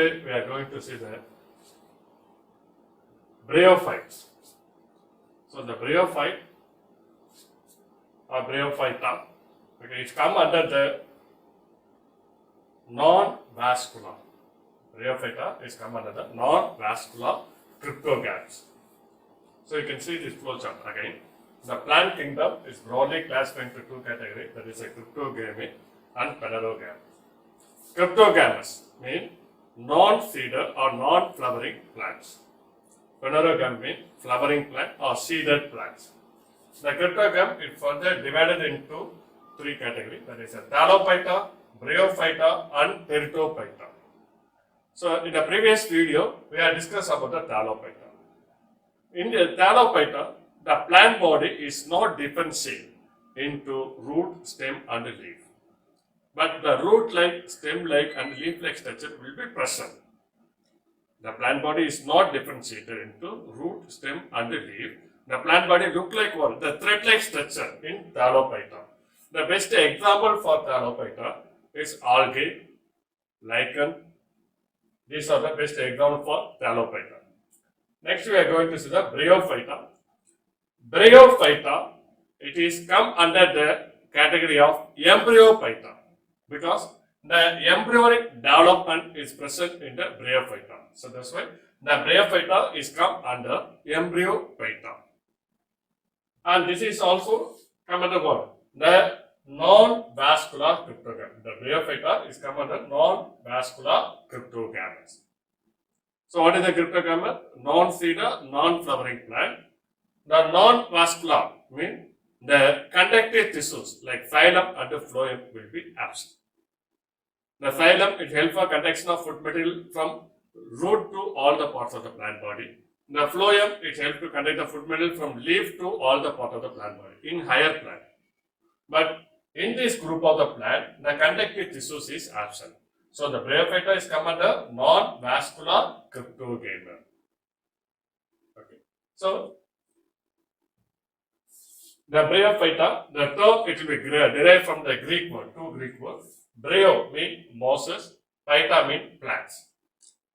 today we are going to see the bryophytes. So the bryophyte or bryophyta, okay, it's come under the non-vascular. Bryophyta is come under the non-vascular cryptogams. So you can see this flowchart again. The plant kingdom is broadly classified into two categories, that is a cryptogamy and phanerogamous. Cryptogamous mean non-seeded or non-flowering plants. Phanerogam mean flowering plant or seeded plants. The cryptogam is further divided into three categories, that is a Thallophyta, Bryophyta and Teratophyta. So in the previous video, we have discussed about the Thallophyta. In the Thallophyta, the plant body is not differentiated into root, stem and leaf. But the root-like, stem-like and leaf-like structure will be present. The plant body is not differentiated into root, stem and leaf. The plant body look like what? The thread-like structure in Thallophyta. The best example for Thallophyta is algae, lichen. These are the best example for Thallophyta. Next we are going to see the Bryophyta. Bryophyta, it is come under the category of Embryophyta because the embryonic development is present in the Bryophyta. So that's why the Bryophyta is come under Embryophyta. And this is also come under what? The non-vascular cryptogam. The Bryophyta is come under non-vascular cryptogamous. So what is the cryptogam? Non-seeder, non-flowering plant. The non-vascular means the conductive tissues like phylum and the phloem will be absent. The phylum, it helps for conduction of food material from root to all the parts of the plant body. The phloem, it helps to conduct the food material from leaf to all the part of the plant body in higher plant. But in this group of the plant, the conductive tissues is absent. So the Bryophyta is come under non-vascular cryptogama. Okay. So the Bryophyta, the term it will be derived from the Greek word, two Greek words. Bryo means Moses, Phyta means plants.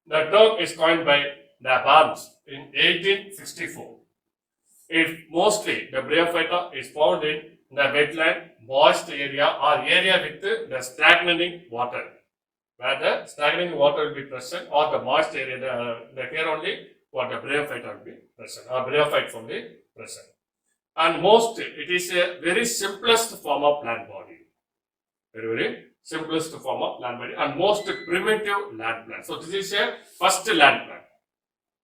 The term is coined by the Barnes in 1864. Mostly the Bryophyta is found in the wetland, moist area or area with the stagnating water. Where the stagnating water will be present or the moist area, here only what the Bryophyta will be present or Bryophytes only present. And it is a very simplest form of plant body. Very simplest form of land body and most primitive land plant. So this is a first land plant.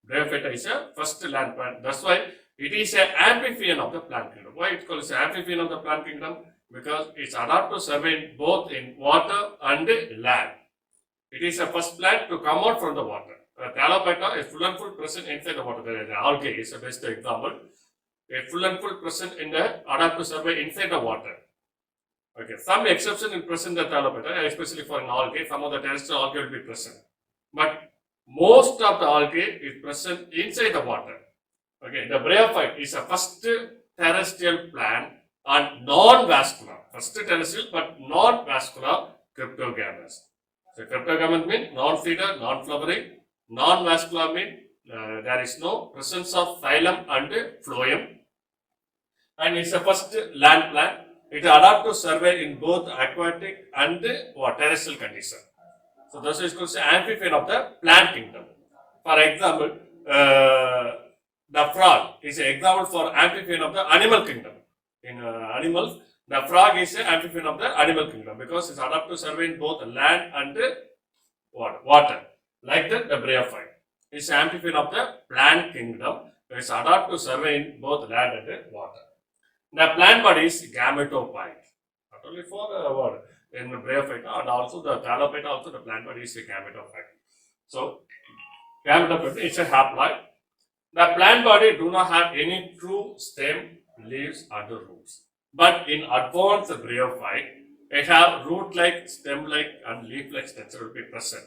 Bryophyta is a first land plant. That's why it is an amphibian of the plant kingdom. Why it called an amphibian of the plant kingdom? Because it's adapted to survive both in water and land. It is a first plant to come out from the water. Thallophyta is full and full present inside the water. The algae is the best example. A full and full present in the adapt to survive inside the water. Okay, some exception in present the Thallophyta, especially for an algae, some of the terrestrial algae will be present. But most of the algae is present inside the water. Okay, the Bryophyte is a first terrestrial plant and non-vascular. First terrestrial but non-vascular cryptogamous. So cryptogamous means non-feeder, non-flowering. Non-vascular means there is no presence of phylum and phloem. And it's a first land plant. It adapts to survive in both aquatic and terrestrial condition. So this is called the amphibian of the plant kingdom. For example, the frog is an example for amphibian of the animal kingdom. In animals, the frog is an amphibian of the animal kingdom because it's adapted to survive in both land and water. Like the Bryophyte. It's an amphibian of the plant kingdom. It's adapted to survive in both land and water. The plant body is gametophyte. Not only for in the Bryophyta and also the Thallophyta, also the plant body is a gametophyte. So, gametophyte is a haploid. The plant body do not have any true stem, leaves and roots. But in advanced Bryophyte, it have root-like, stem-like and leaf-like structure will be present.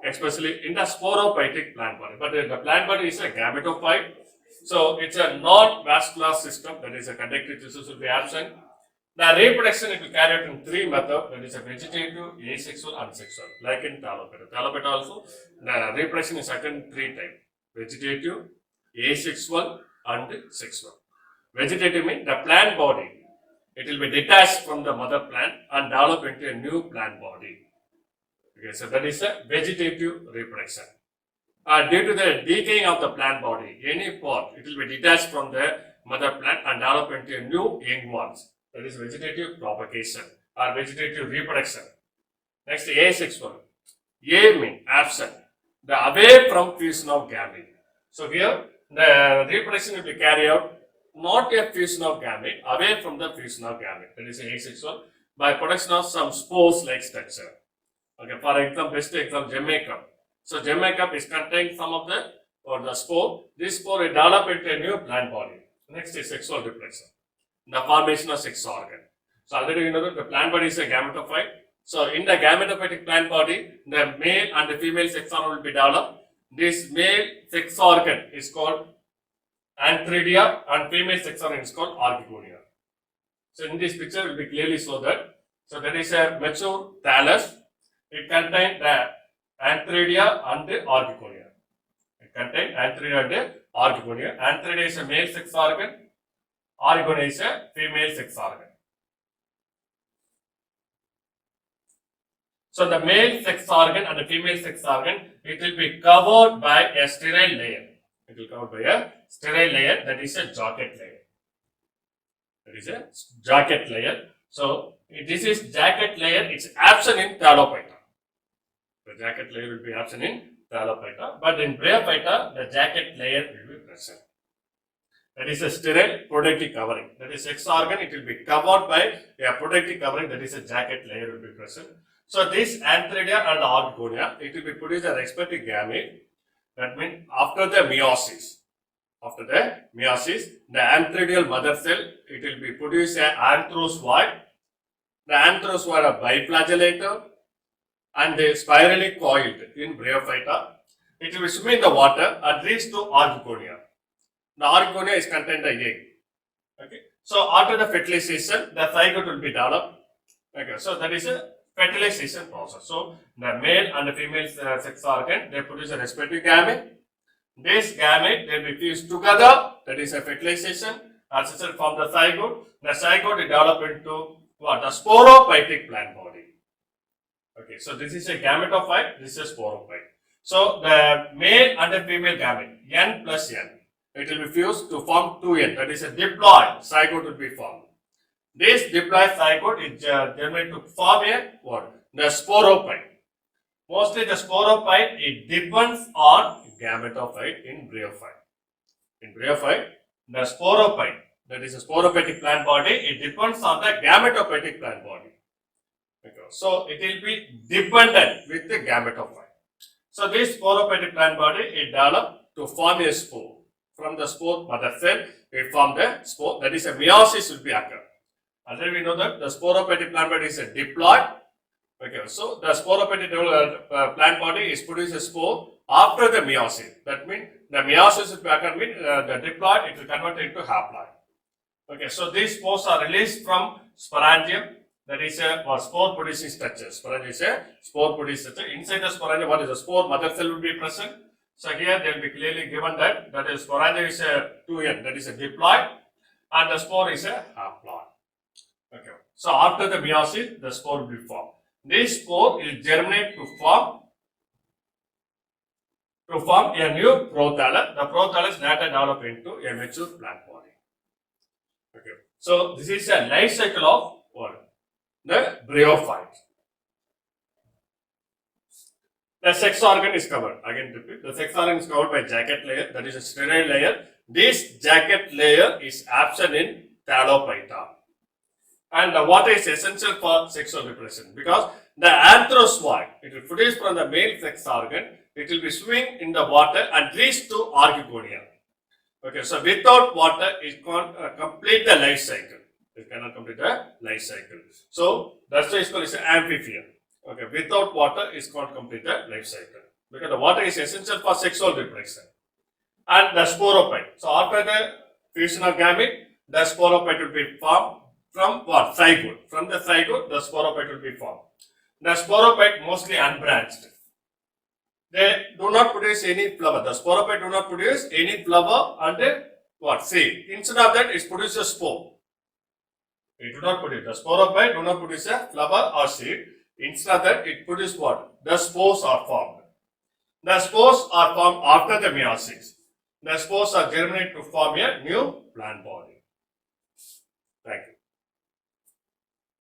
Especially in the sporophytic plant body. But the plant body is a gametophyte. So it's a non-vascular system, that is a conductive tissues will be absent. The reproduction it will carry out in three methods, that is a vegetative, asexual and sexual. Like in Talopeta. Talopeta also, the reproduction is certain three types. Vegetative, asexual and sexual. Vegetative means the plant body. It will be detached from the mother plant and develop into a new plant body. Okay, so that is a vegetative reproduction. Due to the decaying of the plant body, any part, it will be detached from the mother plant and develop into a new young ones. That is vegetative propagation or vegetative reproduction. Next, asexual. A means absent, the away from fusion of gamete. So here, the reproduction will be carried out not a fusion of gamete, away from the fusion of gamete. That is asexual by production of some spores-like structure. Okay, for example, best example, Jamaica. So Jamaica is containing some of the spore. This spore will develop into a new plant body. Next is sexual reproduction, the formation of sex organ. So already you know that the plant body is a gametophyte. So in the gametophytic plant body, the male and the female sex organ will be developed. This male sex organ is called antheridia and female sex organ is called archegonia. So in this picture will be clearly show that. So that is a mature thallus. It contains the antheridia and the archegonia. It contains antheridia and the archegonia. Antheridia is a male sex organ. Archegonia is a female sex organ. So the male sex organ and the female sex organ, it will be covered by a sterile layer. It will covered by a sterile layer, that is a jacket layer. That is a jacket layer. So this is jacket layer, it's absent in Talophyta. The jacket layer will be absent in Talophyta, but in Bryophyta, the jacket layer will be present. That is a sterile protective covering. That is sex organ, it will be covered by a protective covering, that is a jacket layer will be present. So this antheridia and archegonia, it will be produced a respective gamete. That means after the meiosis. After the meiosis, the antheridial mother cell, it will be produced an anthrozoid. The anthrozoid are biflagellated and they spirally coiled in Bryophyta. It will swim in the water and reach to archegonia. The archegonia is contained in the egg. Okay. So after the fertilization, the zygote will be developed. Okay. So that is a fertilization process. So the male and the female sex organ, they produce a respective gamete. This gamete, they will be fused together. That is a fertilization. As I said, from the zygote. The zygote will develop into what? The sporophytic plant body. Okay, so this is a gametophyte, this is a sporophyte. So the male and the female gamete, N plus N, it will be fused to form 2N, that is a diploid zygote will be formed. This diploid zygote is germinated to form a what? The sporophyte. Mostly the sporophyte, it depends on gametophyte in Bryophyte. In Bryophyte, the sporophyte, that is a sporophytic plant body, it depends on the gametophytic plant body. Okay. So it will be dependent with the gametophyte. So this sporophytic plant body, it develops to form a spore. From the spore mother cell, it form the spore, that is a meiosis will be occur. Already we know that the sporophytic plant body is a diploid. Okay, so the sporophytic plant body is produce a spore after the meiosis. That means the meiosis will be occur, mean the diploid, it will convert into haploid. Okay, so these spores are released from sporangium. That is a spore producing structure. Sporangium is a spore producing structure. Inside the sporangium, what is the spore mother cell will be present. So here they will be clearly given that is sporangium is a 2N, that is a diploid, and the spore is a haploid. Okay. So after the meiosis, the spore will be formed. This spore will germinate to form a new prothallus. The prothallus later develop into a mature plant body. Okay. So this is a life cycle of what? The Bryophyte. The sex organ is covered. Again repeat. The sex organ is covered by jacket layer. That is a sterile layer. This jacket layer is absent in Talophyta. And what is essential for sexual reproduction? Because the anthrozoid, it will produce from the male sex organ. It will be swimming in the water and reach to archegonia. Okay. So without water, it can't complete the life cycle. It cannot complete the life cycle. So that's why it's called amphibian. Okay, without water, it can't complete the life cycle because the water is essential for sexual reproduction. And the sporophyte. So after the fusion of gamete, the sporophyte will be formed. From what? Zygote. From the zygote, the sporophyte will be formed. The sporophyte mostly unbranched. They do not produce any flower. The sporophyte do not produce any flower and what? Seed. Instead of that, it produces spore. It do not produce. The sporophyte do not produce a flower or seed. Instead of that, it produces what? The spores are formed. The spores are formed after the meiosis. The spores are germinated to form a new plant body.